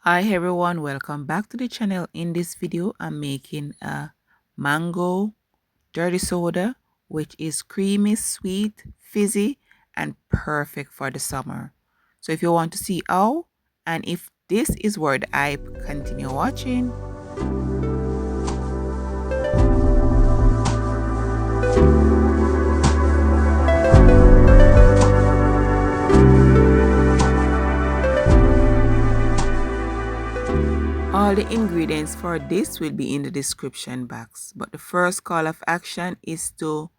Hi everyone, welcome back to the channel. In this video I'm making a mango dirty soda, which is creamy, sweet, fizzy, and perfect for the summer. So if you want to see how and if this is worth the hype, continue watching. All the ingredients for this will be in the description box, but the first call of action is to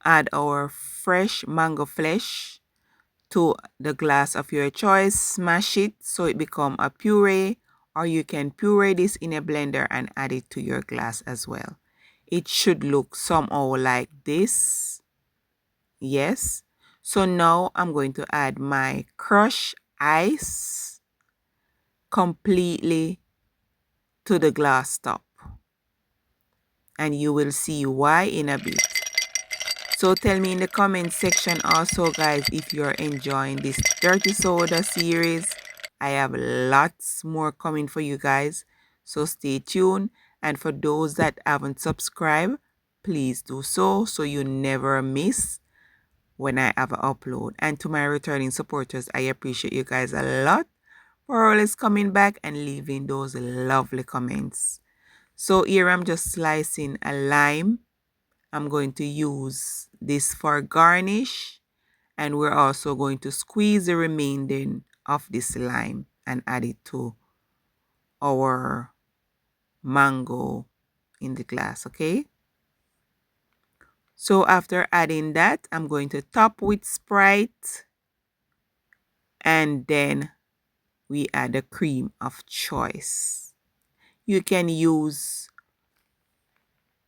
add our fresh mango flesh to the glass of your choice. Smash it so it become a puree, or you can puree this in a blender and add it to your glass as well. It should look somehow like this. Yes. So now I'm going to add my crushed ice completely to the glass top, and you will see why in a bit. So tell me in the comment section also, guys, if you're enjoying this dirty soda series. I have lots more coming for you guys, so stay tuned. And for those that haven't subscribed, please do so you never miss when I have an upload. And to my returning supporters, I appreciate you guys a lot for always coming back and leaving those lovely comments. So here I'm just slicing a lime. I'm going to use this for garnish, and we're also going to squeeze the remaining of this lime and add it to our mango in the glass. Okay, so after adding that, I'm going to top with Sprite, and then we add the cream of choice. You can use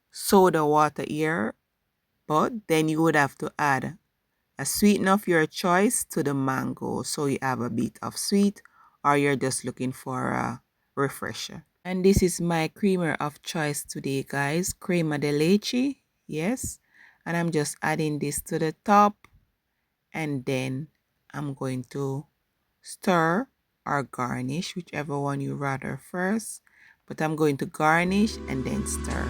soda water here, but then you would have to add a sweetener of your choice to the mango, so you have a bit of sweet, or you're just looking for a refresher. And this is my creamer of choice today, guys, crema de leche. Yes, and I'm just adding this to the top, and then I'm going to stir or garnish, whichever one you rather first, but I'm going to garnish and then stir.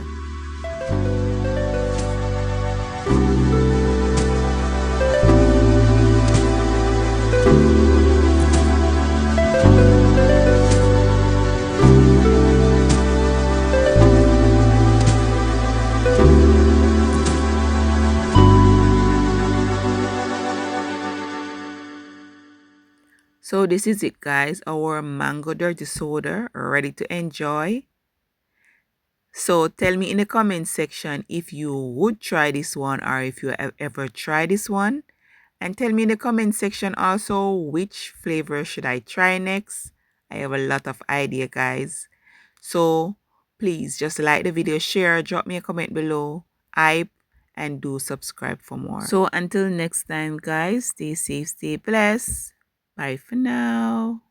So this is it, guys, our mango dirty soda ready to enjoy. So tell me in the comment section if you would try this one, or if you have ever tried this one. And tell me in the comment section also which flavor should I try next. I have a lot of idea, guys. So please just like the video, share, drop me a comment below, hype, and do subscribe for more. So until next time, guys, stay safe, stay blessed. Bye for now.